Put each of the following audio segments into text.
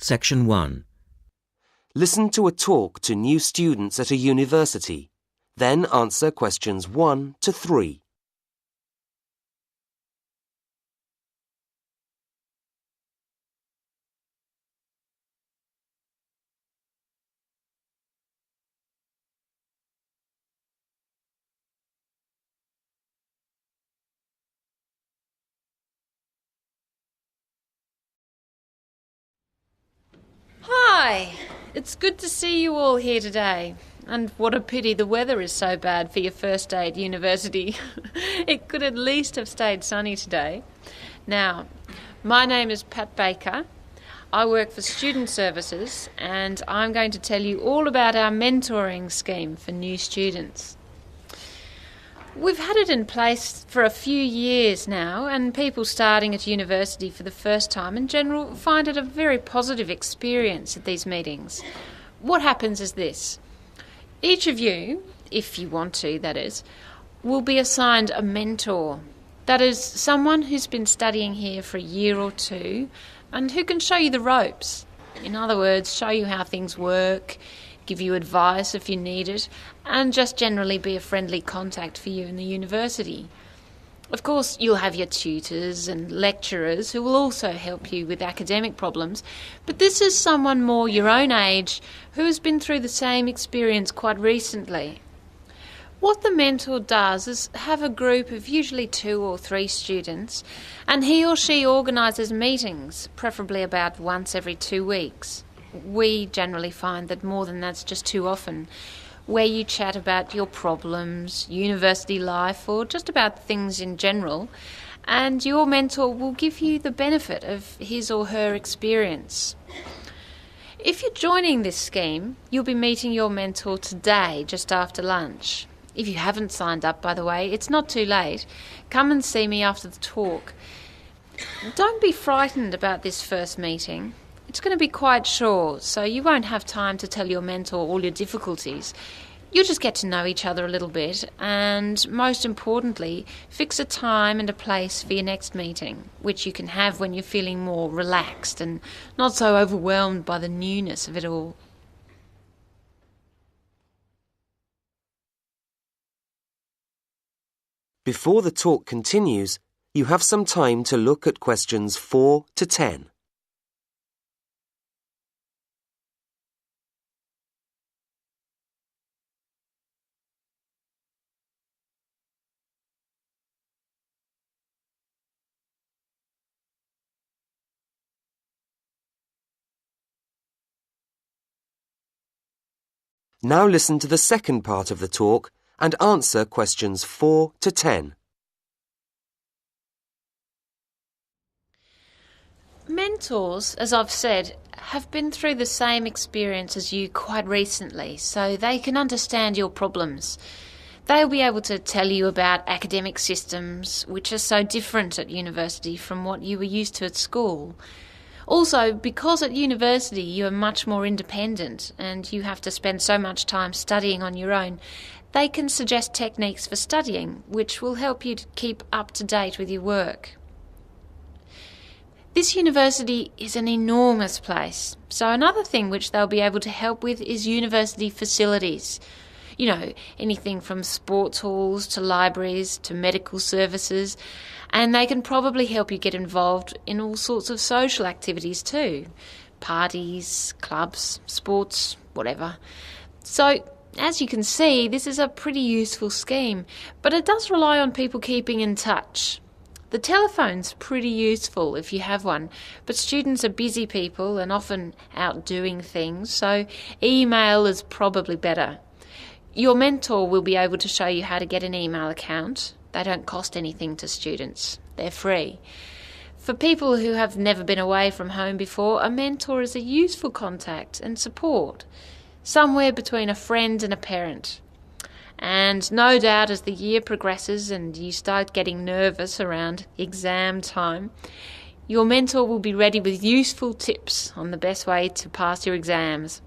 Section 1. Listen to a talk to new students at a university. Then answer questions 1 to 3. Hi! It's good to see you all here today. And what a pity the weather is so bad for your first day at university. It could at least have stayed sunny today. Now, my name is Pat Baker. I work for Student Services and I'm going to tell you all about our mentoring scheme for new students. We've had it in place for a few years now, and people starting at university for the first time in general find it a very positive experience at these meetings. What happens is this. Each of you, if you want to, that is, will be assigned a mentor. That is, someone who's been studying here for a year or two and who can show you the ropes. In other words, show you how things work, give you advice if you need it, and just generally be a friendly contact for you in the university. Of course, you'll have your tutors and lecturers who will also help you with academic problems, but this is someone more your own age who has been through the same experience quite recently. What the mentor does is have a group of usually 2 or 3 students, and he or she organises meetings, preferably about once every 2 weeks. We generally find that more than that's just too often, where you chat about your problems, university life, or just about things in general, and your mentor will give you the benefit of his or her experience. If you're joining this scheme, you'll be meeting your mentor today, just after lunch. If you haven't signed up, by the way, it's not too late. Come and see me after the talk. Don't be frightened about this first meeting. It's going to be quite short, so you won't have time to tell your mentor all your difficulties. You'll just get to know each other a little bit and, most importantly, fix a time and a place for your next meeting, which you can have when you're feeling more relaxed and not so overwhelmed by the newness of it all. Before the talk continues, you have some time to look at questions 4 to 10. Now listen to the second part of the talk and answer questions 4 to 10. Mentors, as I've said, have been through the same experience as you quite recently, so they can understand your problems. They'll be able to tell you about academic systems, which are so different at university from what you were used to at school. Also, because at university you are much more independent and you have to spend so much time studying on your own, they can suggest techniques for studying, which will help you to keep up to date with your work. This university is an enormous place, so another thing which they'll be able to help with is university facilities. You know, anything from sports halls to libraries to medical services, and they can probably help you get involved in all sorts of social activities too. Parties, clubs, sports, whatever. So, as you can see, this is a pretty useful scheme, but it does rely on people keeping in touch. The telephone's pretty useful if you have one, but students are busy people and often out doing things, so email is probably better. Your mentor will be able to show you how to get an email account. They don't cost anything to students. They're free. For people who have never been away from home before, a mentor is a useful contact and support, somewhere between a friend and a parent. And no doubt as the year progresses and you start getting nervous around exam time, your mentor will be ready with useful tips on the best way to pass your exams.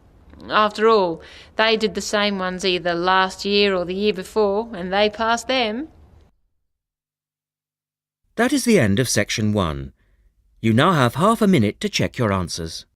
After all, they did the same ones either last year or the year before, and they passed them. That is the end of Section 1. You now have half a minute to check your answers.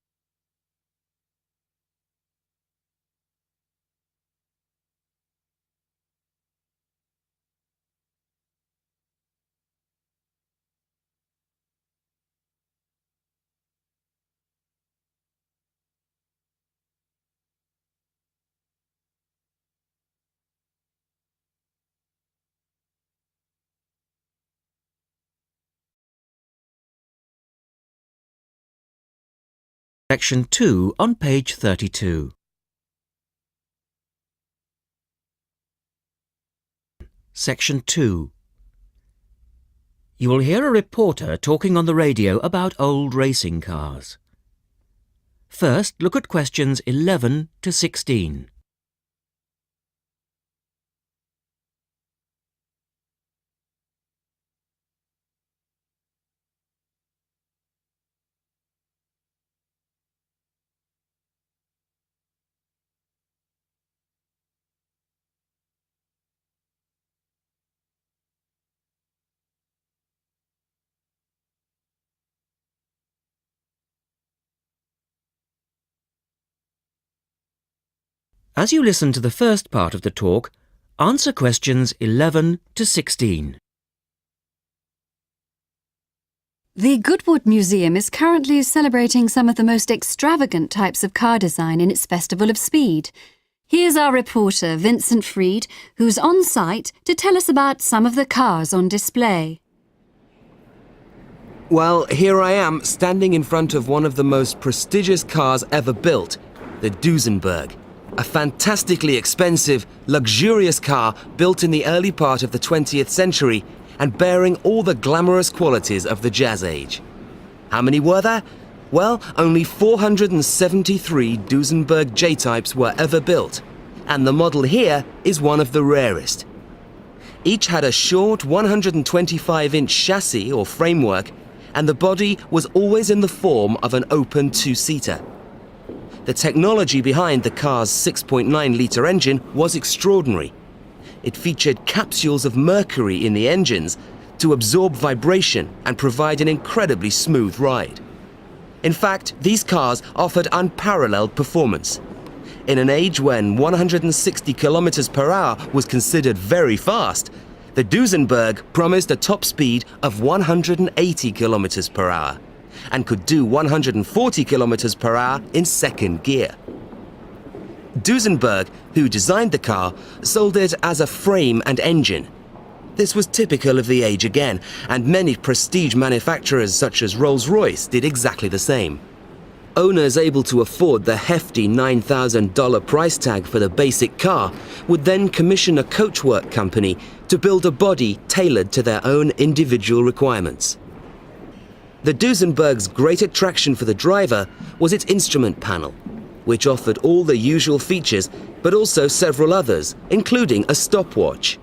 Section 2 on page 32. Section 2. You will hear a reporter talking on the radio about old racing cars. First, look at questions 11 to 16. As you listen to the first part of the talk, answer questions 11 to 16. The Goodwood Museum is currently celebrating some of the most extravagant types of car design in its Festival of Speed. Here's our reporter, Vincent Freed, who's on site to tell us about some of the cars on display. Well, here I am, standing in front of one of the most prestigious cars ever built, the Duesenberg. A fantastically expensive, luxurious car built in the early part of the 20th century and bearing all the glamorous qualities of the Jazz Age. How many were there? Well, only 473 Duesenberg J-types were ever built, and the model here is one of the rarest. Each had a short 125-inch chassis or framework, and the body was always in the form of an open two-seater. The technology behind the car's 6.9-litre engine was extraordinary. It featured capsules of mercury in the engines to absorb vibration and provide an incredibly smooth ride. In fact, these cars offered unparalleled performance. In an age when 160 kilometers per hour was considered very fast, the Duesenberg promised a top speed of 180 kilometers per hour. And could do 140 kilometers per hour in second gear. Duesenberg, who designed the car, sold it as a frame and engine. This was typical of the age again, and many prestige manufacturers such as Rolls-Royce did exactly the same. Owners able to afford the hefty $9,000 price tag for the basic car would then commission a coachwork company to build a body tailored to their own individual requirements. The Duesenberg's great attraction for the driver was its instrument panel, which offered all the usual features, but also several others, including a stopwatch.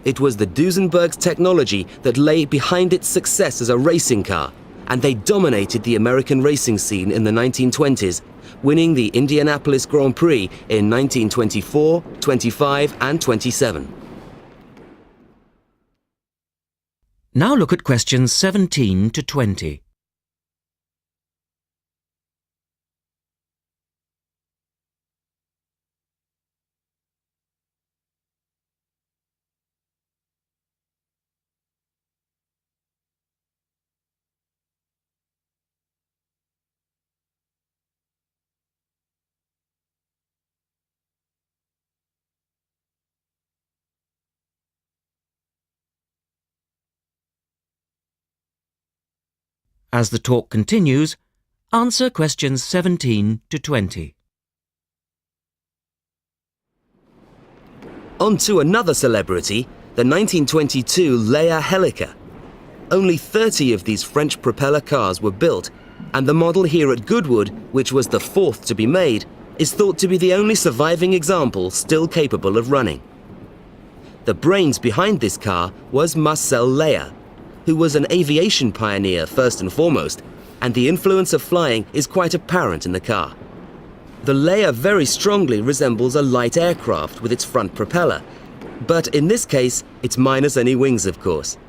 It was the Duesenberg's technology that lay behind its success as a racing car, and they dominated the American racing scene in the 1920s, winning the Indianapolis Grand Prix in 1924, 25, and 27. Now look at questions 17 to 20. As the talk continues, answer questions 17 to 20. On to another celebrity, the 1922 Leia Helica. Only 30 of these French propeller cars were built, and the model here at Goodwood, which was the fourth to be made, is thought to be the only surviving example still capable of running. The brains behind this car was Marcel Leia, who was an aviation pioneer first and foremost, and the influence of flying is quite apparent in the car. The Leia very strongly resembles a light aircraft with its front propeller, but in this case, it's minus any wings, of course.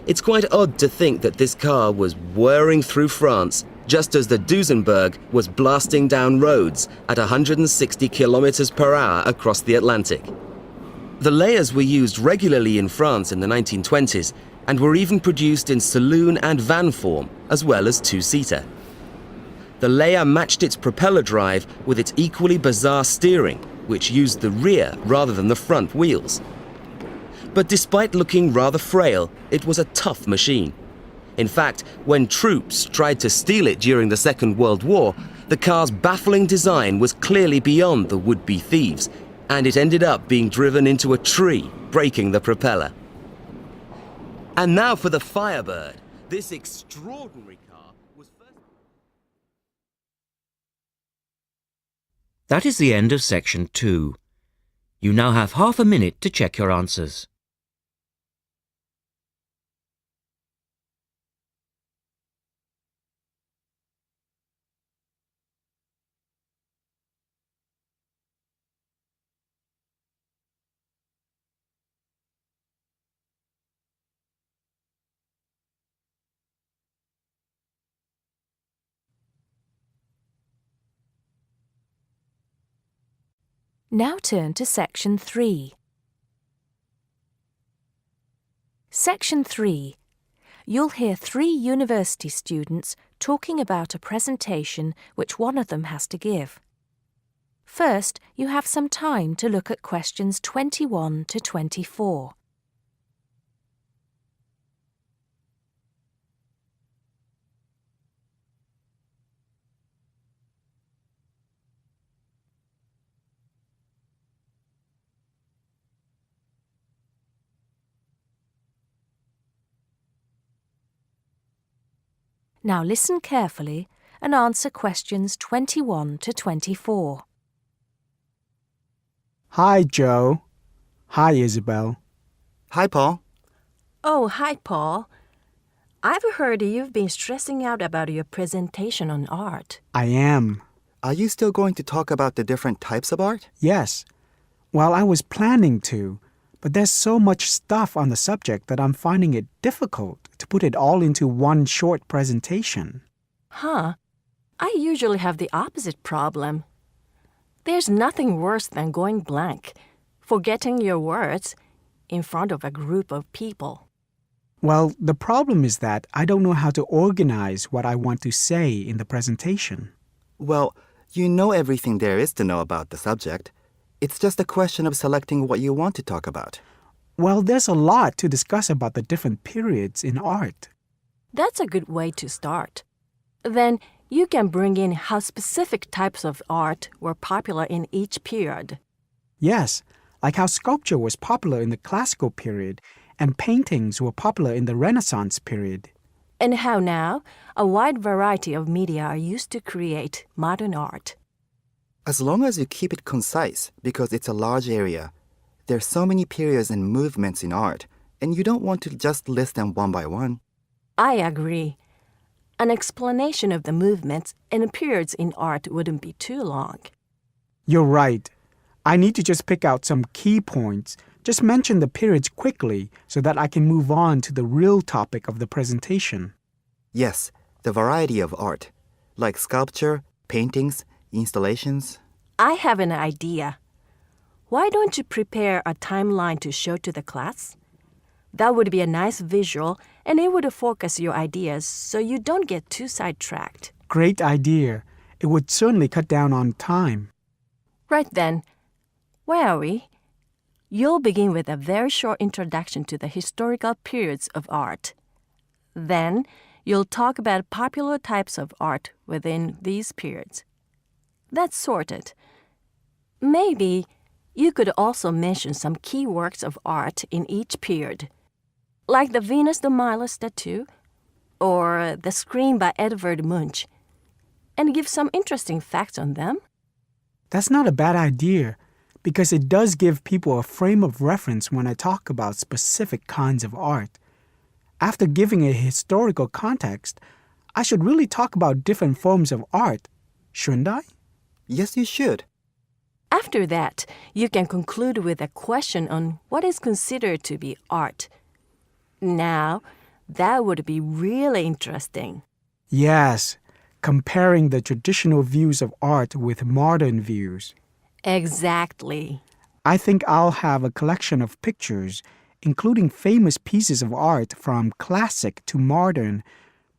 It's quite odd to think that this car was whirring through France just as the Duesenberg was blasting down roads at 160 kilometers per hour across the Atlantic. The Leias were used regularly in France in the 1920s, and were even produced in saloon and van form, as well as two-seater. The Leia matched its propeller drive with its equally bizarre steering, which used the rear rather than the front wheels. But despite looking rather frail, it was a tough machine. In fact, when troops tried to steal it during the Second World War, the car's baffling design was clearly beyond the would-be thieves, and it ended up being driven into a tree, breaking the propeller. And now for the Firebird. This extraordinary car was first... That is the end of section 2. You now have half a minute to check your answers. Now turn to Section 3. Section 3. You'll hear 3 university students talking about a presentation which one of them has to give. First, you have some time to look at questions 21 to 24. Now listen carefully and answer questions 21 to 24. Hi, Joe. Hi, Isabel. Hi, Paul. Oh, hi, Paul. I've heard you've been stressing out about your presentation on art. I am. Are you still going to talk about the different types of art? Yes. Well, I was planning to, but there's so much stuff on the subject that I'm finding it difficult to put it all into one short presentation. Huh. I usually have the opposite problem. There's nothing worse than going blank, forgetting your words in front of a group of people. Well, the problem is that I don't know how to organize what I want to say in the presentation. Well, you know everything there is to know about the subject. It's just a question of selecting what you want to talk about. Well, there's a lot to discuss about the different periods in art. That's a good way to start. Then you can bring in how specific types of art were popular in each period. Yes, like how sculpture was popular in the classical period and paintings were popular in the Renaissance period. And how now a wide variety of media are used to create modern art. As long as you keep it concise, because it's a large area, there's so many periods and movements in art, and you don't want to just list them one by one. I agree. An explanation of the movements and periods in art wouldn't be too long. You're right. I need to just pick out some key points. Just mention the periods quickly so that I can move on to the real topic of the presentation. Yes, the variety of art, like sculpture, paintings, installations. I have an idea. Why don't you prepare a timeline to show to the class? That would be a nice visual, and it would focus your ideas so you don't get too sidetracked. Great idea. It would certainly cut down on time. Right then. Where are we? You'll begin with a very short introduction to the historical periods of art. Then, you'll talk about popular types of art within these periods. That's sorted. Maybe you could also mention some key works of art in each period, like the Venus de Milo statue or the Scream by Edvard Munch, and give some interesting facts on them. That's not a bad idea, because it does give people a frame of reference when I talk about specific kinds of art. After giving a historical context, I should really talk about different forms of art, shouldn't I? Yes, you should. After that, you can conclude with a question on what is considered to be art. Now, that would be really interesting. Yes, comparing the traditional views of art with modern views. Exactly. I think I'll have a collection of pictures, including famous pieces of art from classic to modern,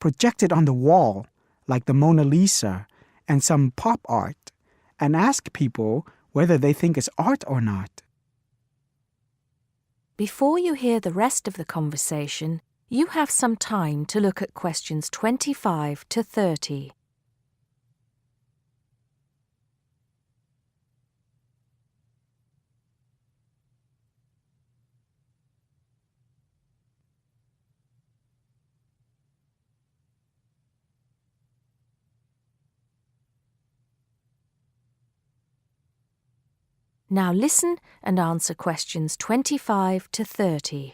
projected on the wall, like the Mona Lisa, and some pop art, and ask people whether they think it's art or not. Before you hear the rest of the conversation, You have some time to look at questions 25 to 30. Now listen and answer questions 25 to 30.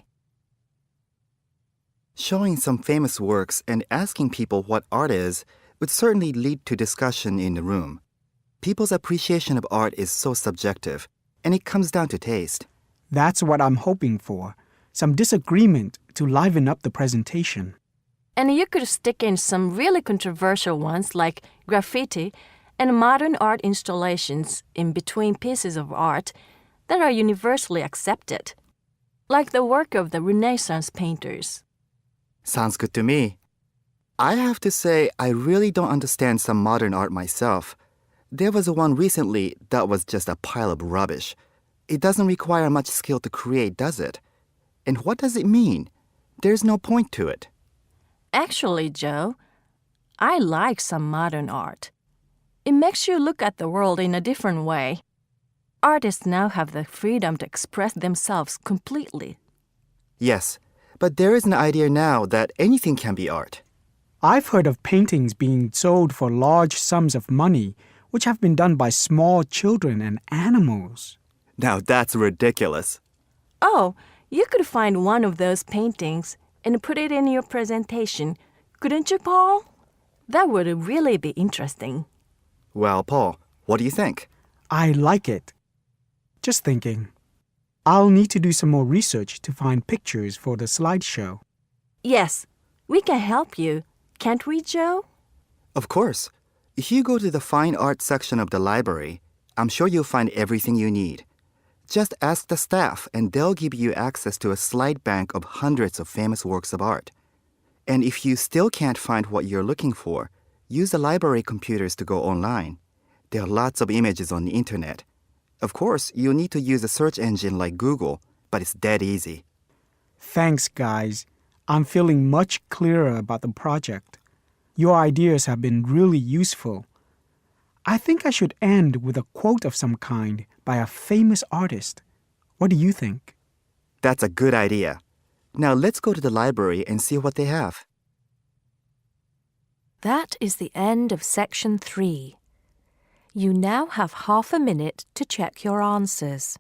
Showing some famous works and asking people what art is would certainly lead to discussion in the room. People's appreciation of art is so subjective, and it comes down to taste. That's what I'm hoping for. Some disagreement to liven up the presentation. And you could stick in some really controversial ones like graffiti and modern art installations in between pieces of art that are universally accepted, like the work of the Renaissance painters. Sounds good to me. I have to say, I really don't understand some modern art myself. There was one recently that was just a pile of rubbish. It doesn't require much skill to create, does it? And what does it mean? There's no point to it. Actually, Joe, I like some modern art. It makes you look at the world in a different way. Artists now have the freedom to express themselves completely. Yes, but there is an idea now that anything can be art. I've heard of paintings being sold for large sums of money, which have been done by small children and animals. Now that's ridiculous. Oh, you could find one of those paintings and put it in your presentation, couldn't you, Paul? That would really be interesting. Well, Paul, what do you think? I like it. Just thinking. I'll need to do some more research to find pictures for the slideshow. Yes, we can help you, can't we, Joe? Of course. If you go to the fine art section of the library, I'm sure you'll find everything you need. Just ask the staff and they'll give you access to a slide bank of hundreds of famous works of art. And if you still can't find what you're looking for, use the library computers to go online. There are lots of images on the internet. Of course, you'll need to use a search engine like Google, but it's dead easy. Thanks, guys. I'm feeling much clearer about the project. Your ideas have been really useful. I think I should end with a quote of some kind by a famous artist. What do you think? That's a good idea. Now let's go to the library and see what they have. That is the end of section 3. You now have half a minute to check your answers.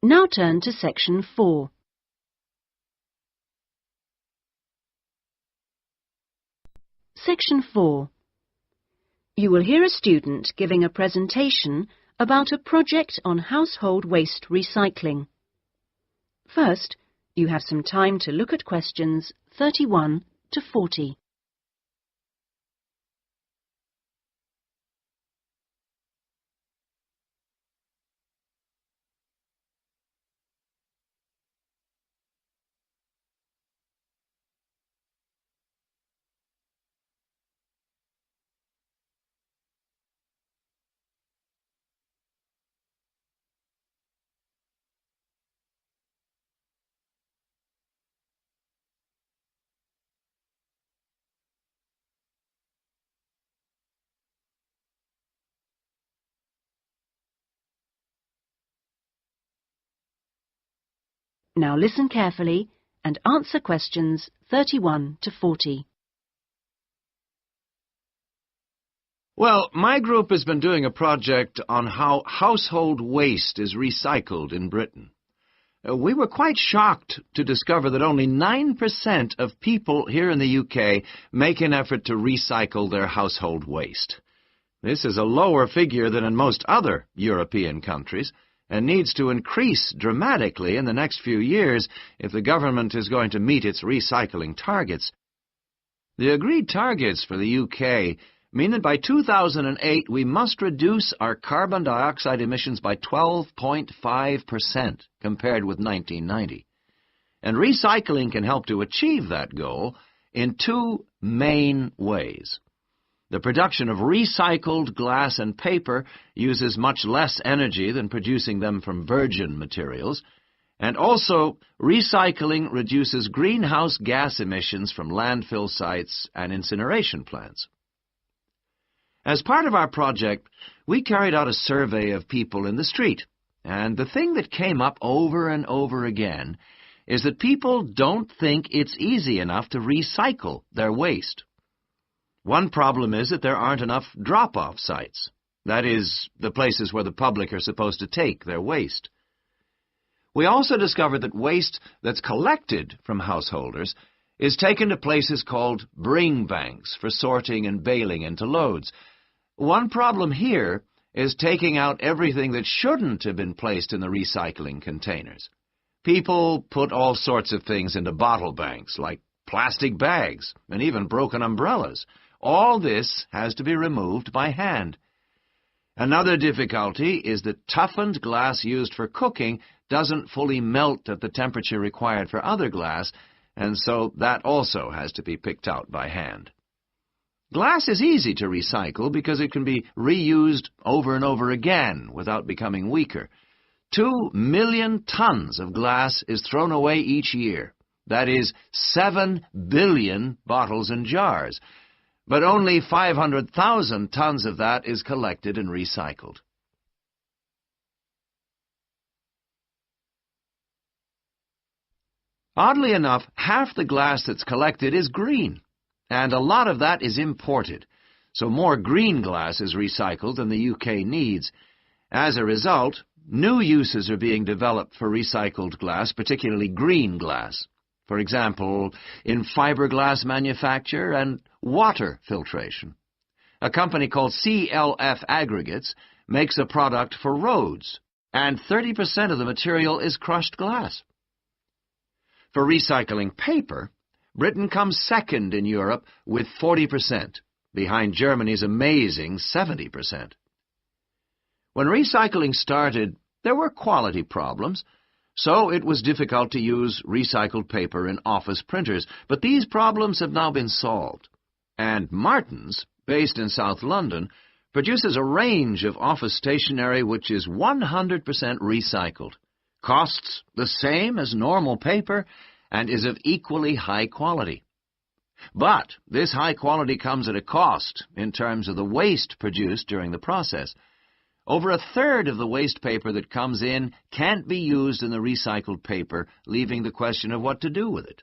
Now turn to section 4. Section 4. You will hear a student giving a presentation about a project on household waste recycling. First, you have some time to look at questions 31 to 40. Now listen carefully and answer questions 31 to 40. Well, my group has been doing a project on how household waste is recycled in Britain. We were quite shocked to discover that only 9% of people here in the UK make an effort to recycle their household waste. This is a lower figure than in most other European countries, and needs to increase dramatically in the next few years if the government is going to meet its recycling targets. The agreed targets for the UK mean that by 2008 we must reduce our carbon dioxide emissions by 12.5% compared with 1990. And recycling can help to achieve that goal in two main ways. The production of recycled glass and paper uses much less energy than producing them from virgin materials, and also recycling reduces greenhouse gas emissions from landfill sites and incineration plants. As part of our project, we carried out a survey of people in the street, and the thing that came up over and over again is that people don't think it's easy enough to recycle their waste. One problem is that there aren't enough drop-off sites. That is, the places where the public are supposed to take their waste. We also discovered that waste that's collected from householders is taken to places called bring banks for sorting and baling into loads. One problem here is taking out everything that shouldn't have been placed in the recycling containers. People put all sorts of things into bottle banks, like plastic bags and even broken umbrellas. All this has to be removed by hand. Another difficulty is that toughened glass used for cooking doesn't fully melt at the temperature required for other glass, and so that also has to be picked out by hand. Glass is easy to recycle because it can be reused over and over again without becoming weaker. 2 million tons of glass is thrown away each year. That is 7 billion bottles and jars. But only 500,000 tons of that is collected and recycled. Oddly enough, half the glass that's collected is green, and a lot of that is imported, so more green glass is recycled than the UK needs. As a result, new uses are being developed for recycled glass, particularly green glass. For example, in fiberglass manufacture and water filtration. A company called CLF Aggregates makes a product for roads, and 30% of the material is crushed glass. For recycling paper, Britain comes second in Europe with 40%, behind Germany's amazing 70%. When recycling started, there were quality problems, so it was difficult to use recycled paper in office printers, but these problems have now been solved. And Martin's, based in South London, produces a range of office stationery which is 100% recycled, costs the same as normal paper, and is of equally high quality. But this high quality comes at a cost in terms of the waste produced during the process. Over a third of the waste paper that comes in can't be used in the recycled paper, leaving the question of what to do with it.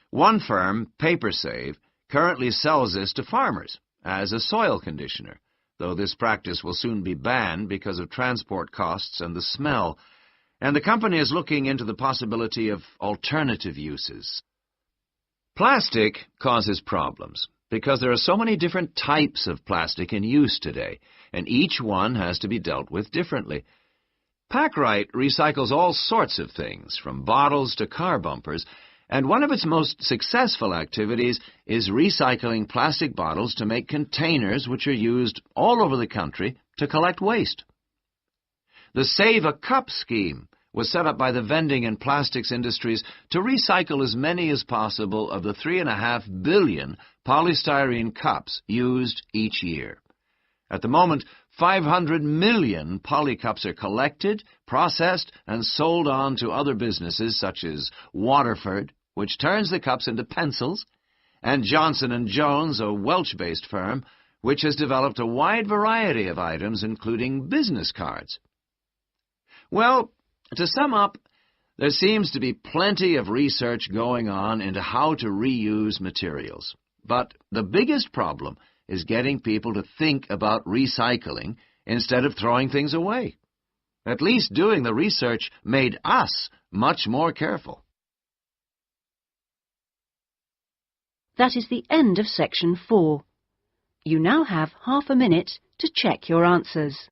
One firm, PaperSave, currently sells this to farmers as a soil conditioner, though this practice will soon be banned because of transport costs and the smell, and the company is looking into the possibility of alternative uses. Plastic causes problems because there are so many different types of plastic in use today, and each one has to be dealt with differently. Packrite recycles all sorts of things, from bottles to car bumpers, and one of its most successful activities is recycling plastic bottles to make containers which are used all over the country to collect waste. The Save a Cup scheme was set up by the vending and plastics industries to recycle as many as possible of the 3.5 billion polystyrene cups used each year. At the moment, 500 million polycups are collected, processed, and sold on to other businesses such as Waterford, which turns the cups into pencils, and Johnson & Jones, a Welsh-based firm, which has developed a wide variety of items, including business cards. Well, to sum up, there seems to be plenty of research going on into how to reuse materials. But the biggest problem is getting people to think about recycling instead of throwing things away. At least doing the research made us much more careful. That is the end of section 4. You now have half a minute to check your answers.